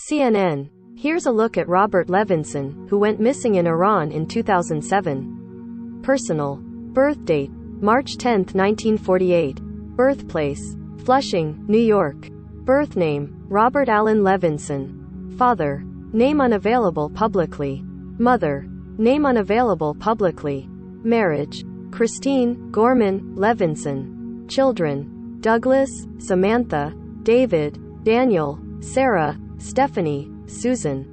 CNN. Here's a look at Robert Levinson, who went missing in Iran in 2007. Personal. Birth date: March 10, 1948. Birthplace: Flushing, New York. Birth name: Robert Allen Levinson. Father. Name unavailable publicly. Mother. Name unavailable publicly. Marriage: Christine Gorman Levinson. Children: Douglas, Samantha, David, Daniel, Sarah, Stephanie, Susan.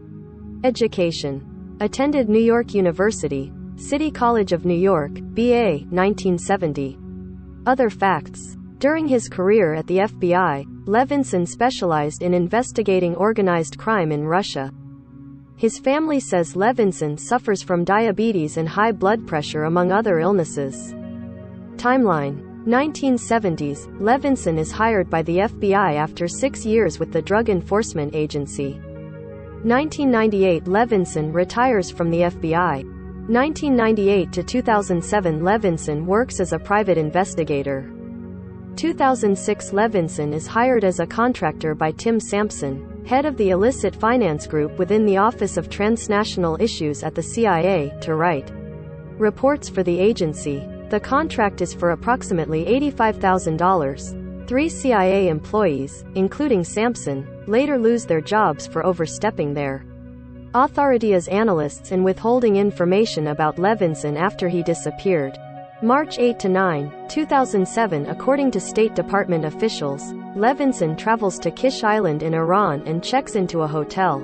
Education: attended New York University, City College of New York, B.A., 1970. Other facts: during his career at the FBI, Levinson specialized in investigating organized crime in Russia. His family says Levinson suffers from diabetes and high blood pressure among other illnesses. Timeline: 1970s, Levinson is hired by the FBI after 6 years with the Drug Enforcement Agency. 1998, Levinson retires from the FBI. 1998 to 2007, Levinson works as a private investigator. 2006, Levinson is hired as a contractor by Tim Sampson, head of the illicit finance group within the Office of Transnational Issues at the CIA, to write reports for the agency. The contract is for approximately $85,000. 3 CIA employees, including Sampson, later lose their jobs for overstepping their authority as analysts and withholding information about Levinson after he disappeared. March 8 to 9, 2007. According to State Department officials, Levinson travels to Kish Island in Iran and checks into a hotel.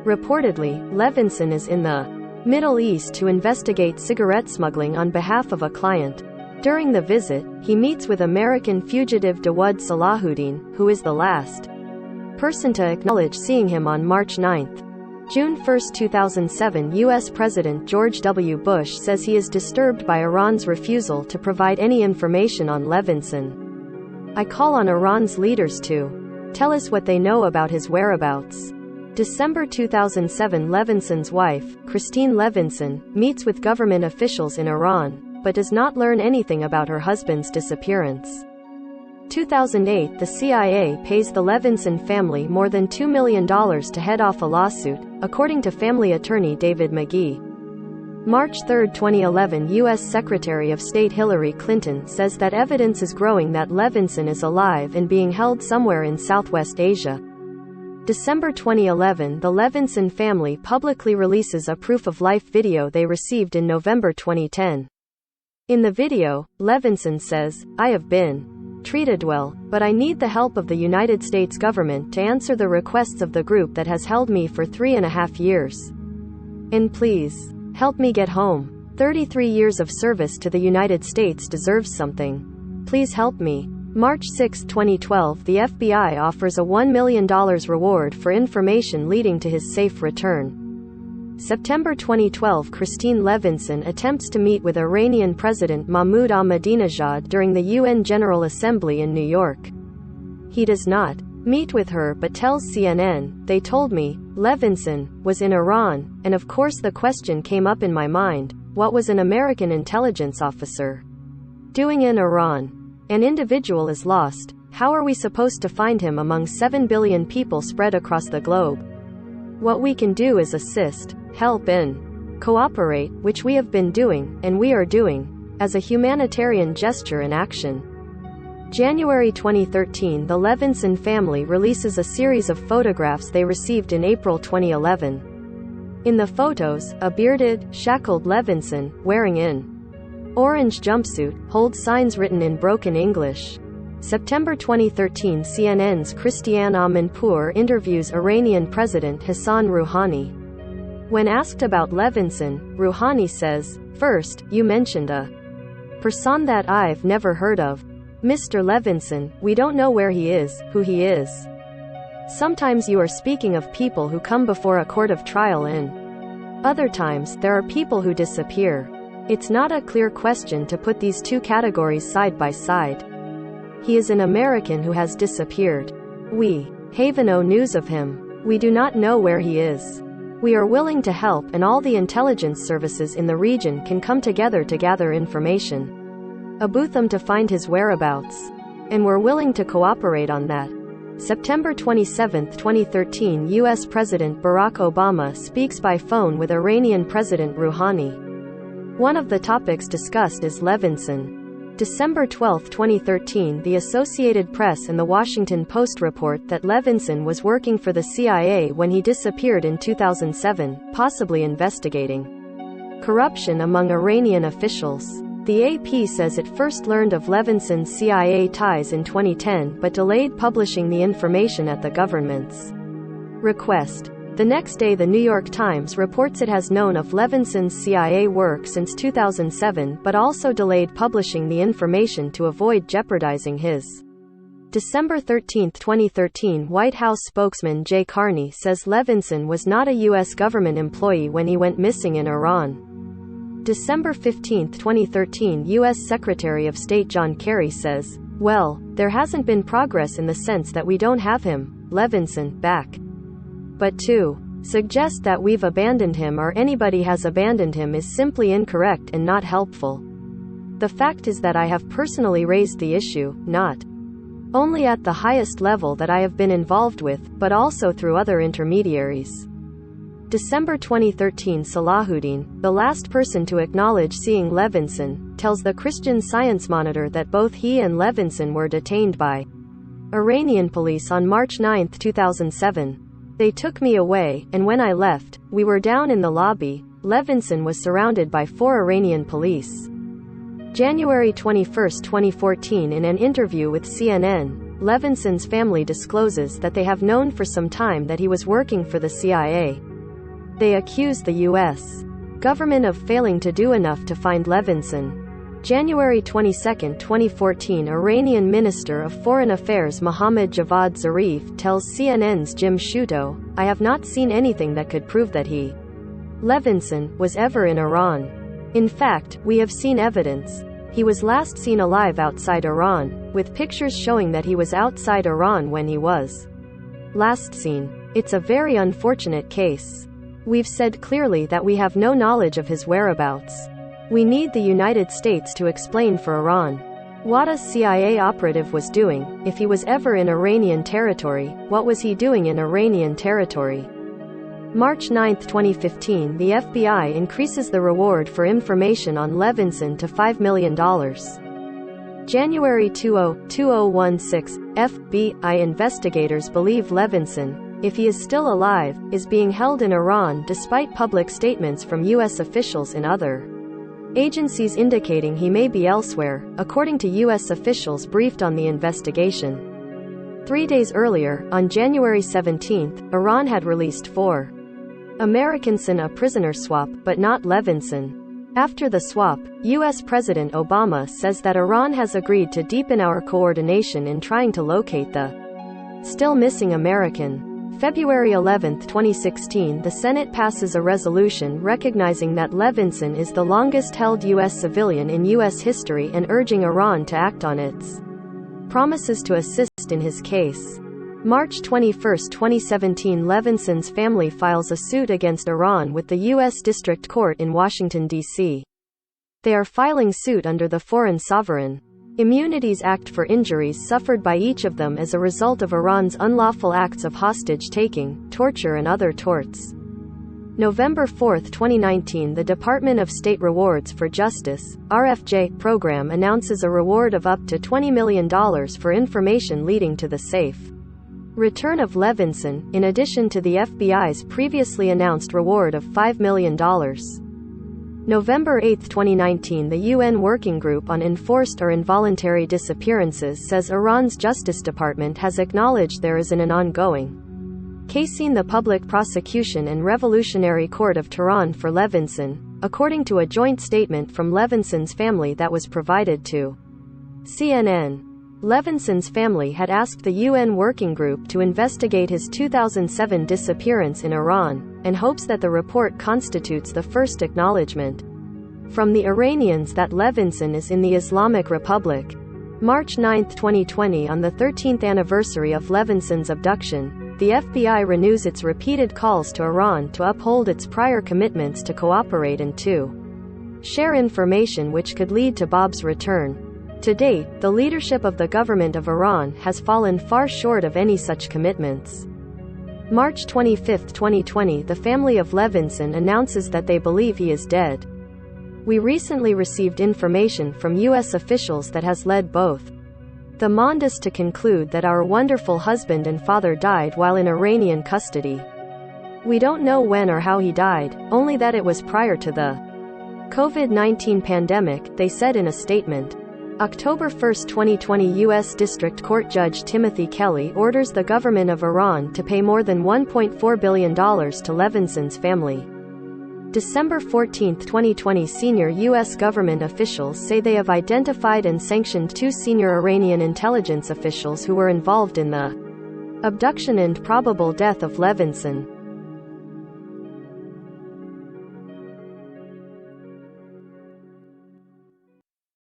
Reportedly, Levinson is in the Middle East to investigate cigarette smuggling on behalf of a client. During the visit, he meets with American fugitive Dawood Salahuddin, who is the last person to acknowledge seeing him on March 9. June 1, 2007, U.S. President George W. Bush says he is disturbed by Iran's refusal to provide any information on Levinson. "I call on Iran's leaders to tell us what they know about his whereabouts." December 2007, Levinson's wife, Christine Levinson, meets with government officials in Iran, but does not learn anything about her husband's disappearance. 2008, the CIA pays the Levinson family more than $2 million to head off a lawsuit, according to family attorney David McGee. March 3, 2011, U.S. Secretary of State Hillary Clinton says that evidence is growing that Levinson is alive and being held somewhere in Southwest Asia. December 2011, the Levinson family publicly releases a proof-of-life video they received in November 2010. In the video, Levinson says, "I have been treated well, but I need the help of the United States government to answer the requests of the group that has held me for 3.5 years. And please, help me get home. 33 years of service to the United States deserves something. Please help me." March 6, 2012, the FBI offers a $1 million reward for information leading to his safe return. September 2012, Christine Levinson attempts to meet with Iranian President Mahmoud Ahmadinejad during the UN General Assembly in New York. He does not meet with her but tells CNN, "They told me Levinson was in Iran, and of course the question came up in my mind, what was an American intelligence officer doing in Iran? An individual is lost. How are we supposed to find him among 7 billion people spread across the globe? What we can do is assist, help and cooperate, which we have been doing, and we are doing, as a humanitarian gesture and action." January 2013, the Levinson family releases a series of photographs they received in April 2011. In the photos, a bearded, shackled Levinson, wearing an orange jumpsuit, holds signs written in broken English. September 2013, CNN's Christiane Amanpour interviews Iranian President Hassan Rouhani. When asked about Levinson, Rouhani says, "First, you mentioned a person that I've never heard of. Mr. Levinson, we don't know where he is, who he is. Sometimes you are speaking of people who come before a court of trial and other times, there are people who disappear. It's not a clear question to put these two categories side by side. He is an American who has disappeared. We have no news of him. We do not know where he is. We are willing to help, and all the intelligence services in the region can come together to gather information about him to find his whereabouts. And we're willing to cooperate on that." September 27, 2013, U.S. President Barack Obama speaks by phone with Iranian President Rouhani. One of the topics discussed is Levinson. December 12, 2013, the Associated Press and the Washington Post report that Levinson was working for the CIA when he disappeared in 2007, possibly investigating corruption among Iranian officials. The AP says it first learned of Levinson's CIA ties in 2010 but delayed publishing the information at the government's request. The next day, the New York Times reports it has known of Levinson's CIA work since 2007 but also delayed publishing the information to avoid jeopardizing his. December 13, 2013, White House spokesman Jay Carney says Levinson was not a U.S. government employee when he went missing in Iran. December 15, 2013, U.S. Secretary of State John Kerry says, "Well, there hasn't been progress in the sense that we don't have him, Levinson, back. But to suggest that we've abandoned him or anybody has abandoned him is simply incorrect and not helpful. The fact is that I have personally raised the issue, not only at the highest level that I have been involved with, but also through other intermediaries." December 2013, Salahuddin, the last person to acknowledge seeing Levinson, tells the Christian Science Monitor that both he and Levinson were detained by Iranian police on March 9, 2007. "They took me away, and when I left, we were down in the lobby. Levinson was surrounded by 4 Iranian police." January 21, 2014, in an interview with CNN, Levinson's family discloses that they have known for some time that he was working for the CIA. They accuse the U.S. government of failing to do enough to find Levinson. January 22, 2014, Iranian Minister of Foreign Affairs Mohammad Javad Zarif tells CNN's Jim Sciutto, "I have not seen anything that could prove that he, Levinson, was ever in Iran. In fact, we have seen evidence. He was last seen alive outside Iran, with pictures showing that he was outside Iran when he was last seen. It's a very unfortunate case. We've said clearly that we have no knowledge of his whereabouts. We need the United States to explain for Iran what a CIA operative was doing. If he was ever in Iranian territory, what was he doing in Iranian territory?" March 9, 2015, the FBI increases the reward for information on Levinson to $5 million. January 2016, FBI investigators believe Levinson, if he is still alive, is being held in Iran despite public statements from U.S. officials and other agencies indicating he may be elsewhere, according to U.S. officials briefed on the investigation. 3 days earlier, on January 17, Iran had released 4 Americans in a prisoner swap, but not Levinson. After the swap, U.S. President Obama says that Iran has agreed to deepen our coordination in trying to locate the still missing American. February 11, 2016, the Senate passes a resolution recognizing that Levinson is the longest-held U.S. civilian in U.S. history and urging Iran to act on its promises to assist in his case. March 21, 2017, Levinson's family files a suit against Iran with the U.S. District Court in Washington, D.C. They are filing suit under the Foreign Sovereign Immunities Act for injuries suffered by each of them as a result of Iran's unlawful acts of hostage-taking, torture and other torts. November 4, 2019, the Department of State Rewards for Justice (RFJ) program announces a reward of up to $20 million for information leading to the safe return of Levinson, in addition to the FBI's previously announced reward of $5 million. November 8, 2019, the UN Working Group on Enforced or Involuntary Disappearances says Iran's Justice Department has acknowledged there is an ongoing case in the Public Prosecution and Revolutionary Court of Tehran for Levinson, according to a joint statement from Levinson's family that was provided to CNN. Levinson's family had asked the UN Working Group to investigate his 2007 disappearance in Iran, and hopes that the report constitutes the first acknowledgement from the Iranians that Levinson is in the Islamic Republic. March 9, 2020, on the 13th anniversary of Levinson's abduction, the FBI renews its repeated calls to Iran to uphold its prior commitments to cooperate and to share information which could lead to Bob's return. To date, the leadership of the government of Iran has fallen far short of any such commitments. March 25, 2020, the family of Levinson announces that they believe he is dead. We recently received information from U.S. officials that has led both the Mondas to conclude that our wonderful husband and father died while in Iranian custody. We don't know when or how he died, only that it was prior to the COVID-19 pandemic, they said in a statement. October 1, 2020, U.S. District Court Judge Timothy Kelly orders the government of Iran to pay more than $1.4 billion to Levinson's family. December 14, 2020, senior U.S. government officials say they have identified and sanctioned 2 senior Iranian intelligence officials who were involved in the abduction and probable death of Levinson.